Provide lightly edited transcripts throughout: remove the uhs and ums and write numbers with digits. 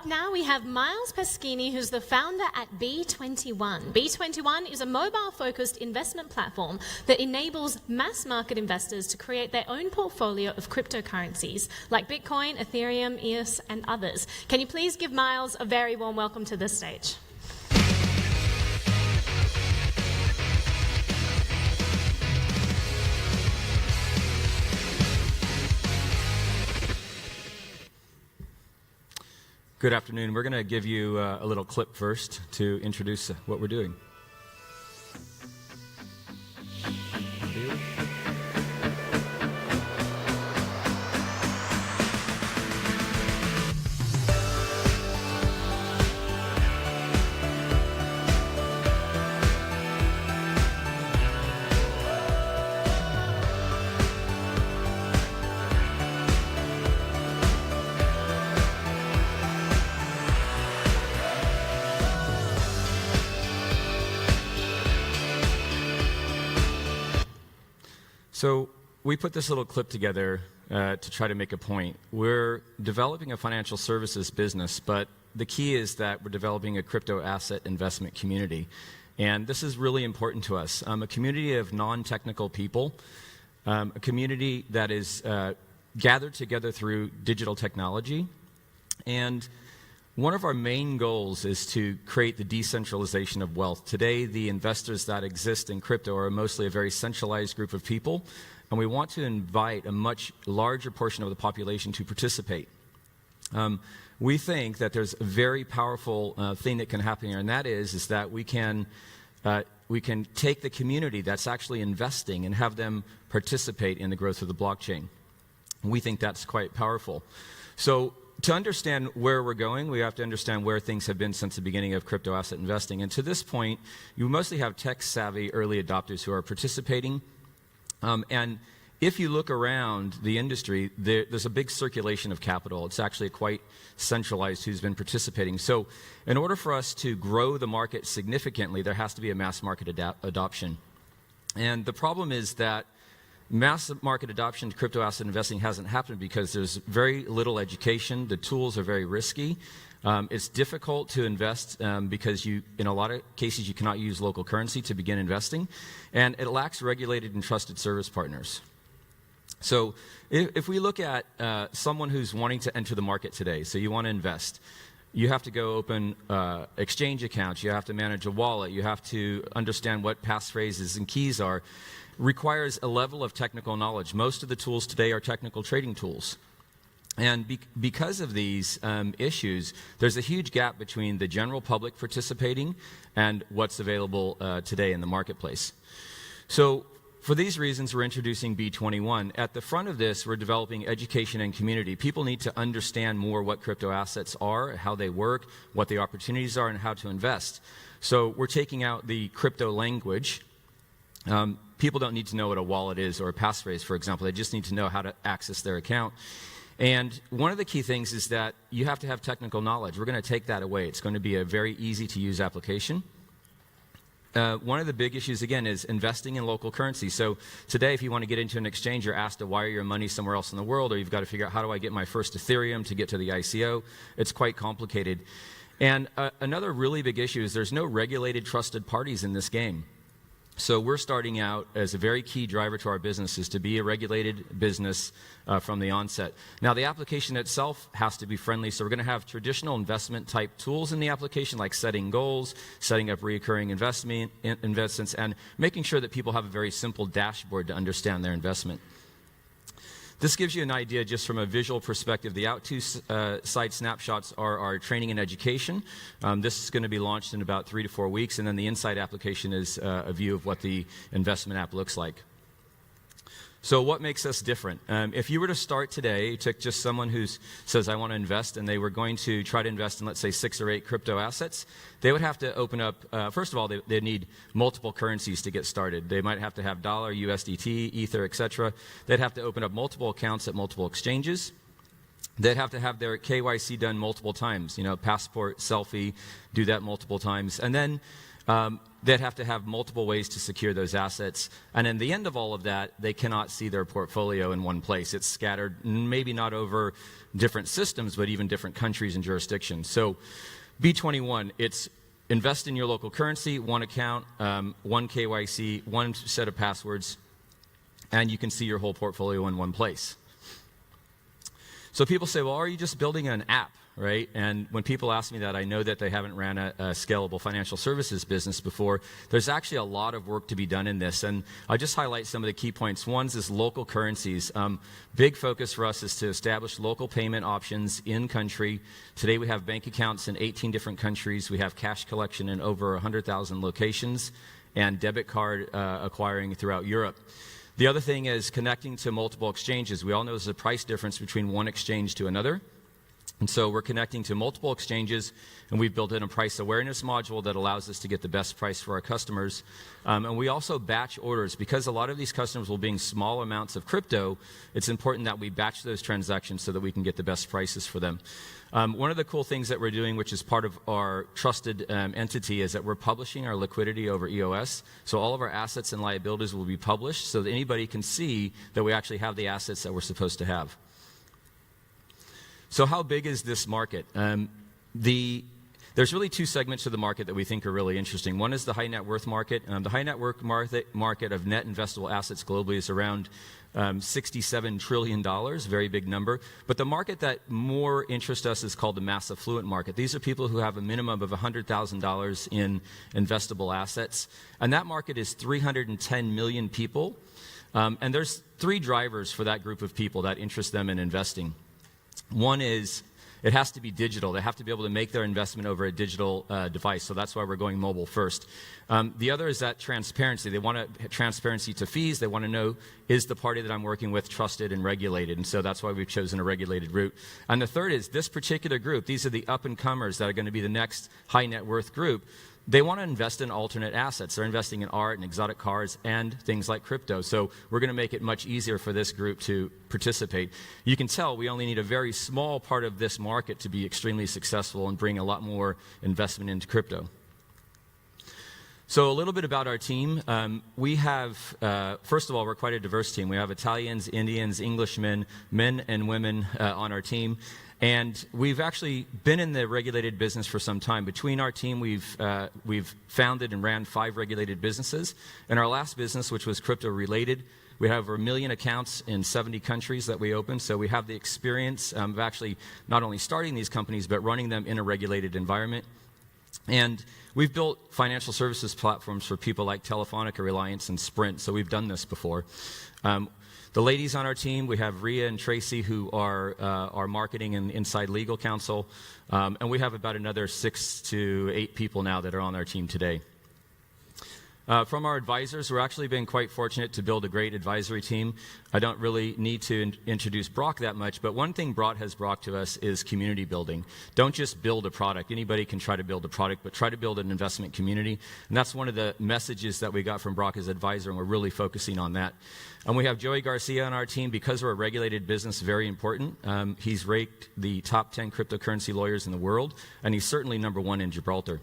Up now we have Miles Paschini, who's the founder at B21. B21 is a mobile-focused investment platform that enables mass market investors to create their own portfolio of cryptocurrencies like Bitcoin, Ethereum, EOS, and others. Can you please give Miles a very warm welcome to the stage? Good afternoon. We're going to give you a little clip first to introduce what we're doing. So we put this little clip together to try to make a point. We're developing a financial services business, but the key is that we're developing a crypto asset investment community. And this is really important to us. A community of non-technical people, a community that is gathered together through digital technology. And one of our main goals is to create the decentralization of wealth. Today, the investors that exist in crypto are mostly a very centralized group of people, and we want to invite a much larger portion of the population to participate. We think that there's a very powerful thing that can happen here, and that is that we can take the community that's actually investing and have them participate in the growth of the blockchain. We think that's quite powerful. So, to understand where we're going, we have to understand where things have been since the beginning of crypto asset investing. And to this point, you mostly have tech-savvy early adopters who are participating. And if you look around the industry, there's a big circulation of capital. It's actually quite centralized who's been participating. So in order for us to grow the market significantly, there has to be a mass market adoption. And the problem is that mass market adoption to crypto asset investing hasn't happened because there's very little education. The tools are very risky. It's difficult to invest because in a lot of cases, you cannot use local currency to begin investing. And it lacks regulated and trusted service partners. So if we look at someone who's wanting to enter the market today, so you want to invest, you have to go open exchange accounts, you have to manage a wallet, you have to understand what passphrases and keys are. Requires a level of technical knowledge. Most of the tools today are technical trading tools. And because of these issues, there's a huge gap between the general public participating and what's available today in the marketplace. So for these reasons, we're introducing B21. At the front of this, we're developing education and community. People need to understand more what crypto assets are, how they work, what the opportunities are, and how to invest. So we're taking out the crypto language. People don't need to know what a wallet is or a passphrase, for example. They just need to know how to access their account. And one of the key things is that you have to have technical knowledge. We're going to take that away. It's going to be a very easy-to-use application. One of the big issues, again, is investing in local currency. So today, if you want to get into an exchange, you're asked to wire your money somewhere else in the world, or you've got to figure out, how do I get my first Ethereum to get to the ICO? It's quite complicated. And another really big issue is there's no regulated, trusted parties in this game. So we're starting out as a very key driver to our business is to be a regulated business from the onset. Now, the application itself has to be friendly, so we're going to have traditional investment type tools in the application, like setting goals, setting up recurring investments, and making sure that people have a very simple dashboard to understand their investment. This gives you an idea just from a visual perspective. The out two side snapshots are our training and education. This is going to be launched in about 3 to 4 weeks, and then the inside application is a view of what the investment app looks like. So what makes us different? If you were to start today, you took just someone who says, I want to invest, and they were going to try to invest in, let's say, 6 or 8 crypto assets, they would have to open up, first of all, they'd need multiple currencies to get started. They might have to have dollar, USDT, Ether, etc. They'd have to open up multiple accounts at multiple exchanges. They'd have to have their KYC done multiple times, passport, selfie, do that multiple times. And then they'd have to have multiple ways to secure those assets. And in the end of all of that, they cannot see their portfolio in one place. It's scattered, maybe not over different systems, but even different countries and jurisdictions. So B21, it's invest in your local currency, one account, one KYC, one set of passwords, and you can see your whole portfolio in one place. So people say, well, are you just building an app, right? And when people ask me that, I know that they haven't ran a scalable financial services business before. There's actually a lot of work to be done in this, and I'll just highlight some of the key points. One is local currencies. Big focus for us is to establish local payment options in country. Today we have bank accounts in 18 different countries. We have cash collection in over 100,000 locations and debit card acquiring throughout Europe. The other thing is connecting to multiple exchanges. We all know there's a price difference between one exchange to another. And so we're connecting to multiple exchanges, and we've built in a price awareness module that allows us to get the best price for our customers. And we also batch orders. Because a lot of these customers will bring small amounts of crypto, it's important that we batch those transactions so that we can get the best prices for them. One of the cool things that we're doing, which is part of our trusted entity, is that we're publishing our liquidity over EOS. So all of our assets and liabilities will be published so that anybody can see that we actually have the assets that we're supposed to have. So how big is this market? There's really two segments of the market that we think are really interesting. One is the high net worth market. The high net worth market of net investable assets globally is around $67 trillion, very big number. But the market that more interests us is called the mass affluent market. These are people who have a minimum of $100,000 in investable assets. And that market is 310 million people. And there's three drivers for that group of people that interest them in investing. One is it has to be digital. They have to be able to make their investment over a digital device, so that's why we're going mobile first. The other is that transparency. They want transparency to fees. They want to know, is the party that I'm working with trusted and regulated? And so that's why we've chosen a regulated route. And the third is this particular group. These are the up-and-comers that are going to be the next high net worth group. They want to invest in alternate assets. They're investing in art and exotic cars and things like crypto. So we're going to make it much easier for this group to participate. You can tell we only need a very small part of this market to be extremely successful and bring a lot more investment into crypto. So a little bit about our team. We have, first of all, we're quite a diverse team. We have Italians, Indians, Englishmen, men and women on our team. And we've actually been in the regulated business for some time. Between our team, we've founded and ran 5 regulated businesses. In our last business, which was crypto-related, we have over 1 million accounts in 70 countries that we opened. So we have the experience of actually not only starting these companies, but running them in a regulated environment. And we've built financial services platforms for people like Telefonica, Reliance, and Sprint. So we've done this before. The ladies on our team, we have Ria and Tracy, who are our marketing and inside legal counsel. And we have about another 6 to 8 people now that are on our team today. From our advisors, we're actually been quite fortunate to build a great advisory team. I don't really need to introduce Brock that much, but one thing Brock has brought to us is community building. Don't just build a product. Anybody can try to build a product, but try to build an investment community. And that's one of the messages that we got from Brock as advisor, and we're really focusing on that. And we have Joey Garcia on our team. Because we're a regulated business, very important. He's ranked the top 10 cryptocurrency lawyers in the world, and he's certainly #1 in Gibraltar.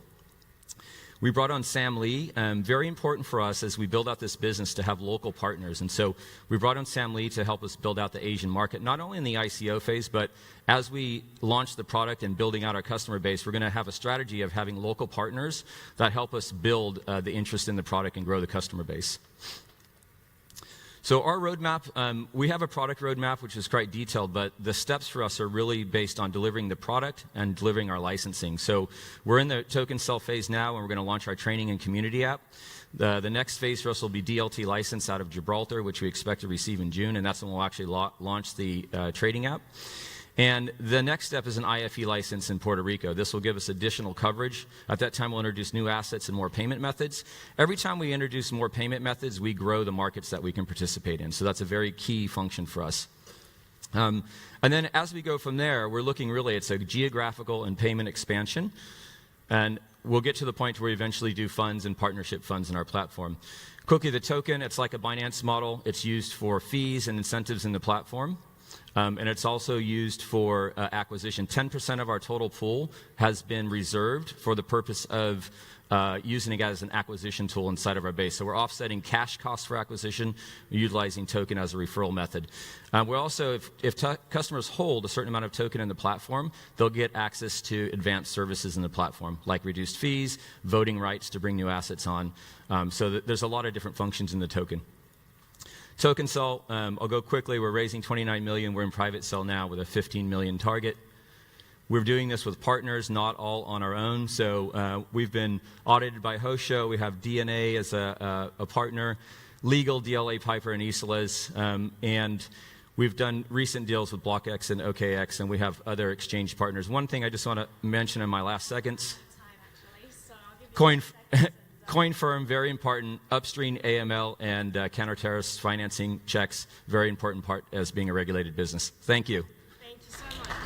We brought on Sam Lee, very important for us as we build out this business to have local partners. And so we brought on Sam Lee to help us build out the Asian market, not only in the ICO phase, but as we launch the product and building out our customer base, we're going to have a strategy of having local partners that help us build the interest in the product and grow the customer base. So our roadmap, we have a product roadmap which is quite detailed, but the steps for us are really based on delivering the product and delivering our licensing. So we're in the token sell phase now, and we're going to launch our training and community app. The next phase for us will be DLT license out of Gibraltar, which we expect to receive in June, and that's when we'll actually launch the trading app. And the next step is an IFE license in Puerto Rico. This will give us additional coverage. At that time, we'll introduce new assets and more payment methods. Every time we introduce more payment methods, we grow the markets that we can participate in. So that's a very key function for us. And then as we go from there, we're looking really, it's a geographical and payment expansion. And we'll get to the point where we eventually do funds and partnership funds in our platform. Quickly, the token, it's like a Binance model. It's used for fees and incentives in the platform. And it's also used for acquisition. 10% of our total pool has been reserved for the purpose of using it as an acquisition tool inside of our base. So we're offsetting cash costs for acquisition, utilizing token as a referral method. We're also, if customers hold a certain amount of token in the platform, they'll get access to advanced services in the platform, like reduced fees, voting rights to bring new assets on. So there's a lot of different functions in the token. Token sell, I'll go quickly. We're raising 29 million. We're in private sell now with a 15 million target. We're doing this with partners, not all on our own. So we've been audited by Hosho. We have DNA as a partner, Legal, DLA Piper, and Isolas. And we've done recent deals with BlockX and OKX, and we have other exchange partners. One thing I just want to mention in my last seconds. Coin firm, very important. Upstream AML and counter-terrorist financing checks, very important part as being a regulated business. Thank you. Thank you so much.